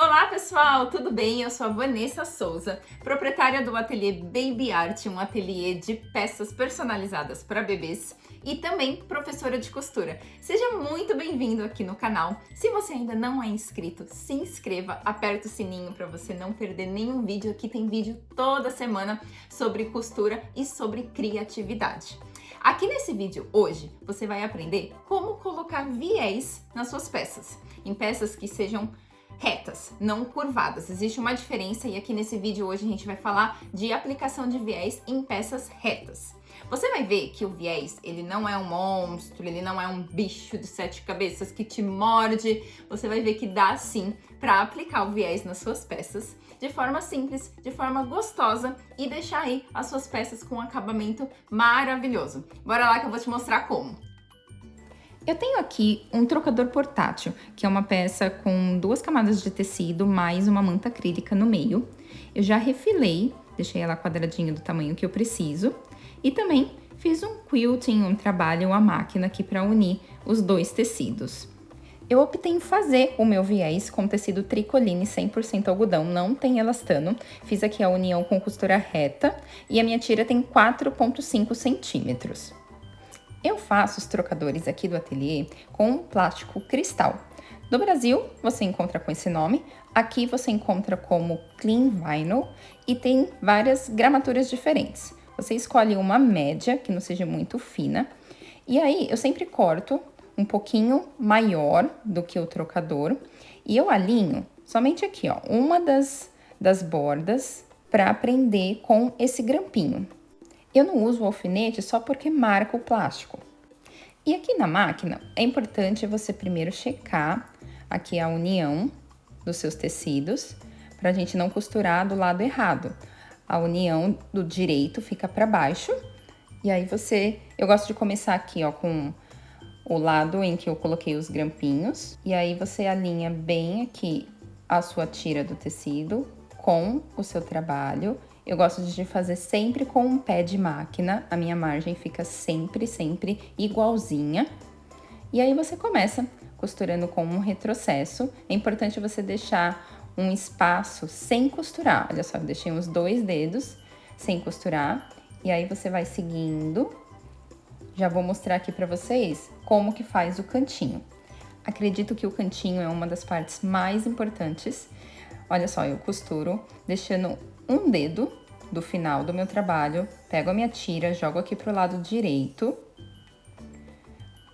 Olá pessoal, tudo bem? Eu sou a Vanessa Souza, proprietária do ateliê Baby Art, um ateliê de peças personalizadas para bebês e também professora de costura. Seja muito bem-vindo aqui no canal. Se você ainda não é inscrito, se inscreva, aperta o sininho para você não perder nenhum vídeo. Aqui tem vídeo toda semana sobre costura e sobre criatividade. Aqui nesse vídeo hoje você vai aprender como colocar viés nas suas peças, em peças que sejam retas, não curvadas. Existe uma diferença e aqui nesse vídeo hoje a gente vai falar de aplicação de viés em peças retas. Você vai ver que o viés, ele não é um monstro, ele não é um bicho de 7 cabeças que te morde. Você vai ver que dá sim para aplicar o viés nas suas peças de forma simples, de forma gostosa e deixar aí as suas peças com um acabamento maravilhoso. Bora lá que eu vou te mostrar como. Eu tenho aqui um trocador portátil, que é uma peça com 2 camadas de tecido mais uma manta acrílica no meio. Eu já refilei, deixei ela quadradinha do tamanho que eu preciso. E também fiz um quilting, um trabalho à máquina aqui para unir os 2 tecidos. Eu optei em fazer o meu viés com tecido tricoline 100% algodão, não tem elastano. Fiz aqui a união com costura reta e a minha tira tem 4,5 centímetros. Eu faço os trocadores aqui do ateliê com plástico cristal. No Brasil, você encontra com esse nome. Aqui você encontra como Clean Vinyl e tem várias gramaturas diferentes. Você escolhe uma média, que não seja muito fina. E aí, eu sempre corto um pouquinho maior do que o trocador. E eu alinho somente aqui, ó, uma das bordas para prender com esse grampinho. Eu não uso o alfinete só porque marca o plástico. E aqui na máquina, é importante você primeiro checar aqui a união dos seus tecidos, para a gente não costurar do lado errado. A união do direito fica para baixo, e aí eu gosto de começar aqui, ó, com o lado em que eu coloquei os grampinhos, e aí você alinha bem aqui a sua tira do tecido com o seu trabalho. Eu gosto de fazer sempre com um pé de máquina, a minha margem fica sempre igualzinha. E aí você começa costurando com um retrocesso. É importante você deixar um espaço sem costurar. Olha só, eu deixei uns 2 dedos sem costurar. E aí você vai seguindo. Já vou mostrar aqui pra vocês como que faz o cantinho. Acredito que o cantinho é uma das partes mais importantes. Olha só, eu costuro deixando um dedo do final do meu trabalho, pego a minha tira, jogo aqui pro lado direito,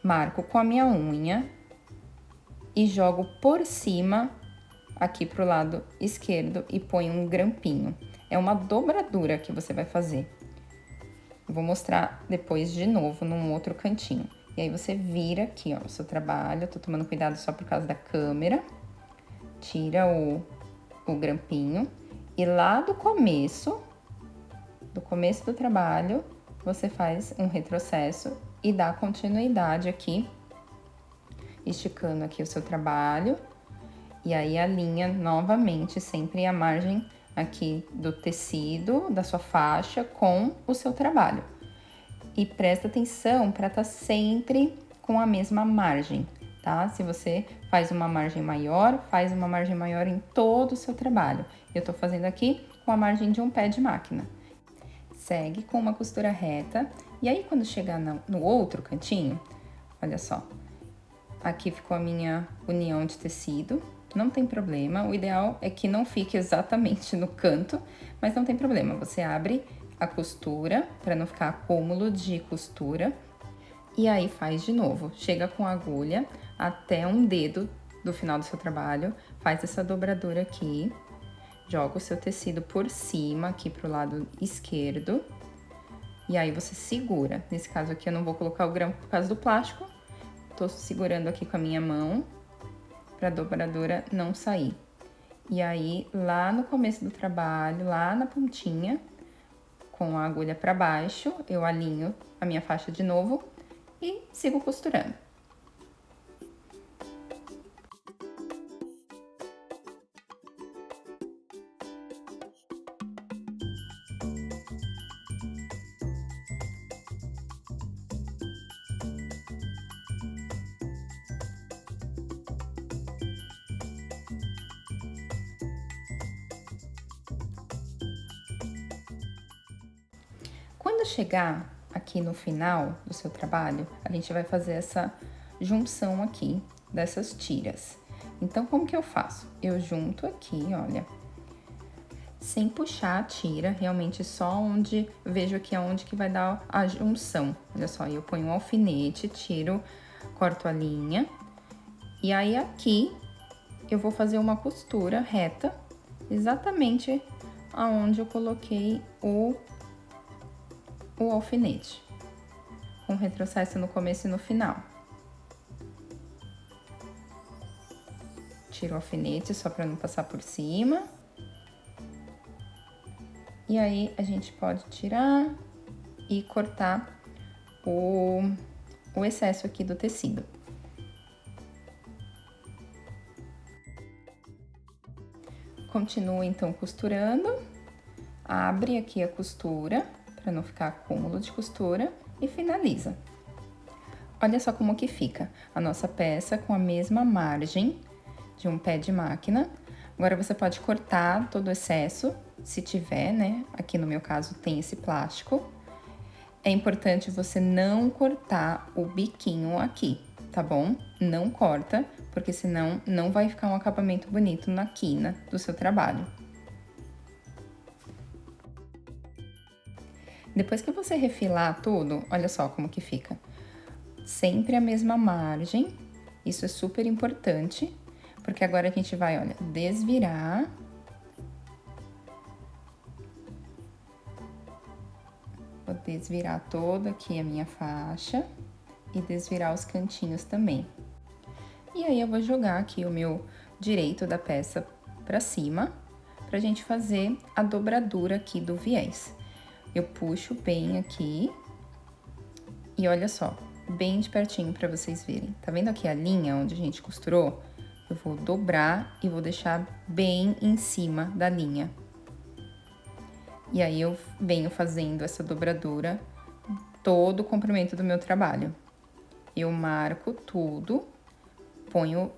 marco com a minha unha e jogo por cima aqui pro lado esquerdo e ponho um grampinho. É uma dobradura que você vai fazer. Eu vou mostrar depois de novo num outro cantinho. E aí você vira aqui, ó, o seu trabalho. Eu tô tomando cuidado só por causa da câmera. Tira o grampinho. E lá do começo do trabalho, você faz um retrocesso e dá continuidade aqui, esticando aqui o seu trabalho. E aí alinha novamente sempre a margem aqui do tecido, da sua faixa, com o seu trabalho. E presta atenção para estar sempre com a mesma margem, tá? Se você faz uma margem maior, faz uma margem maior em todo o seu trabalho. Eu tô fazendo aqui com a margem de um pé de máquina. Segue com uma costura reta. E aí, quando chegar no outro cantinho, olha só. Aqui ficou a minha união de tecido. Não tem problema. O ideal é que não fique exatamente no canto, mas não tem problema. Você abre a costura para não ficar acúmulo de costura. E aí, faz de novo. Chega com a agulha até um dedo do final do seu trabalho. Faz essa dobradura aqui. Joga o seu tecido por cima, aqui pro lado esquerdo. E aí, você segura. Nesse caso aqui, eu não vou colocar o grampo por causa do plástico. Tô segurando aqui com a minha mão, pra dobradura não sair. E aí, lá no começo do trabalho, lá na pontinha, com a agulha pra baixo, eu alinho a minha faixa de novo e sigo costurando. Quando chegar aqui no final do seu trabalho, a gente vai fazer essa junção aqui dessas tiras. Então, como que eu faço? Eu junto aqui, olha, sem puxar a tira, realmente só onde, vejo aqui aonde que vai dar a junção. Olha só, eu ponho um alfinete, tiro, corto a linha, e aí aqui eu vou fazer uma costura reta, exatamente aonde eu coloquei o alfinete, com retrocesso no começo e no final. Tiro o alfinete só para não passar por cima. E aí, a gente pode tirar e cortar o excesso aqui do tecido. Continua, então, costurando. Abre aqui a costura, para não ficar acúmulo de costura, e finaliza. Olha só como que fica a nossa peça com a mesma margem de um pé de máquina. Agora, você pode cortar todo o excesso, se tiver, né? Aqui no meu caso tem esse plástico. É importante você não cortar o biquinho aqui, tá bom? Não corta, porque senão não vai ficar um acabamento bonito na quina do seu trabalho. Depois que você refilar tudo, olha só como que fica. Sempre a mesma margem, isso é super importante, porque agora a gente vai, olha, desvirar. Vou desvirar toda aqui a minha faixa e desvirar os cantinhos também. E aí, eu vou jogar aqui o meu direito da peça pra cima, pra gente fazer a dobradura aqui do viés. Eu puxo bem aqui e olha só, bem de pertinho pra vocês verem. Tá vendo aqui a linha onde a gente costurou? Eu vou dobrar e vou deixar bem em cima da linha. E aí, eu venho fazendo essa dobradura todo o comprimento do meu trabalho. Eu marco tudo, ponho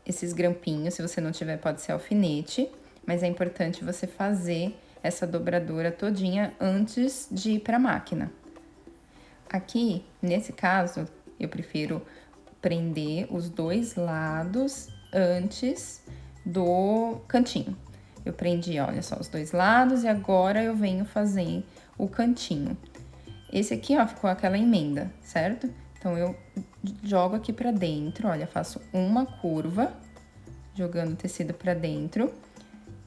esses grampinhos, se você não tiver pode ser alfinete, mas é importante você fazer essa dobradura todinha antes de ir pra máquina. Aqui, nesse caso, eu prefiro prender os dois lados antes do cantinho. Eu prendi, olha só, os dois lados e agora eu venho fazer o cantinho. Esse aqui, ó, ficou aquela emenda, certo? Então, eu jogo aqui pra dentro, olha, faço uma curva, jogando o tecido pra dentro.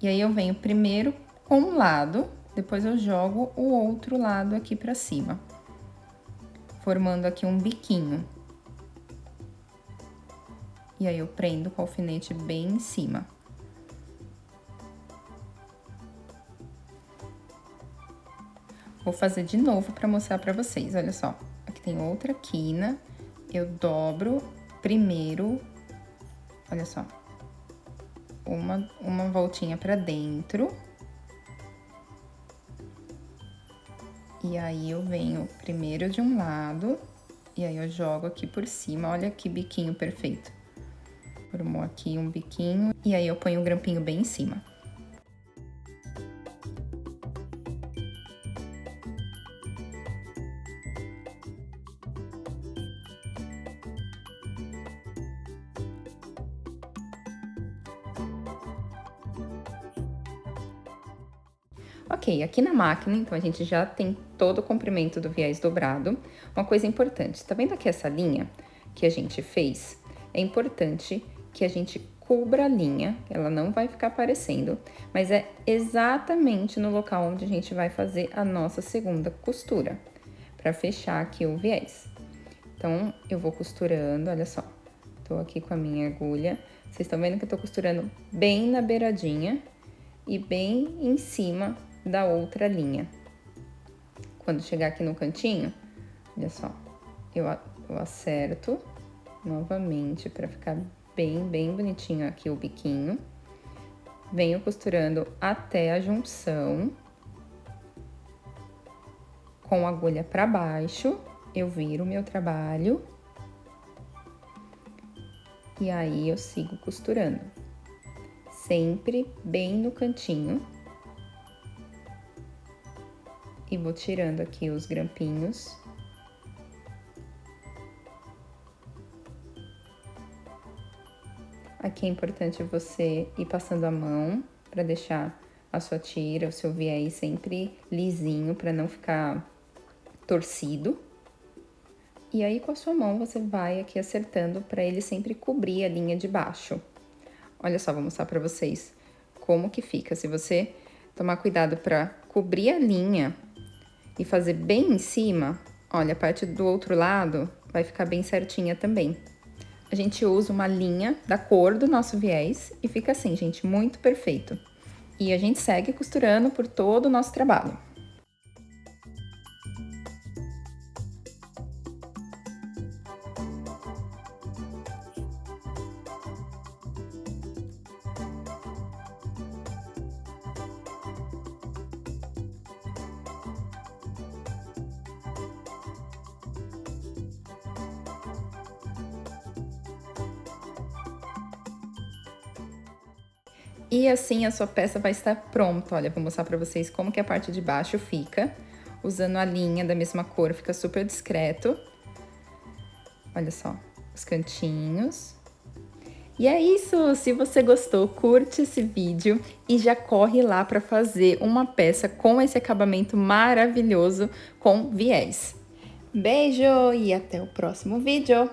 E aí, eu venho primeiro com um lado, depois eu jogo o outro lado aqui pra cima, formando aqui um biquinho. E aí, eu prendo com o alfinete bem em cima. Vou fazer de novo pra mostrar pra vocês, olha só. Aqui tem outra quina, eu dobro primeiro, olha só, uma voltinha pra dentro. E aí, eu venho primeiro de um lado, e aí eu jogo aqui por cima, olha que biquinho perfeito. Formou aqui um biquinho, e aí eu ponho o grampinho bem em cima. Ok, aqui na máquina, então, a gente já tem todo o comprimento do viés dobrado. Uma coisa importante, tá vendo aqui essa linha que a gente fez? É importante que a gente cubra a linha, ela não vai ficar aparecendo, mas é exatamente no local onde a gente vai fazer a nossa segunda costura, pra fechar aqui o viés. Então, eu vou costurando, olha só, tô aqui com a minha agulha, vocês estão vendo que eu tô costurando bem na beiradinha e bem em cima da outra linha. Quando chegar aqui no cantinho, olha só, eu acerto novamente para ficar bem bonitinho aqui o biquinho. Venho costurando até a junção. Com a agulha para baixo, eu viro o meu trabalho. E aí, eu sigo costurando. Sempre bem no cantinho. e vou tirando aqui os grampinhos. Aqui é importante você ir passando a mão para deixar a sua tira, o seu viés sempre lisinho, para não ficar torcido. E aí, com a sua mão, você vai aqui acertando para ele sempre cobrir a linha de baixo. Olha só, vou mostrar para vocês como que fica. Se você tomar cuidado para cobrir a linha e fazer bem em cima, olha, a parte do outro lado vai ficar bem certinha também. A gente usa uma linha da cor do nosso viés e fica assim, gente, muito perfeito. E a gente segue costurando por todo o nosso trabalho. E assim a sua peça vai estar pronta. Olha, vou mostrar pra vocês como que a parte de baixo fica. Usando a linha da mesma cor, fica super discreto. Olha só, os cantinhos. E é isso, se você gostou, curte esse vídeo e já corre lá pra fazer uma peça com esse acabamento maravilhoso com viés. Beijo e até o próximo vídeo!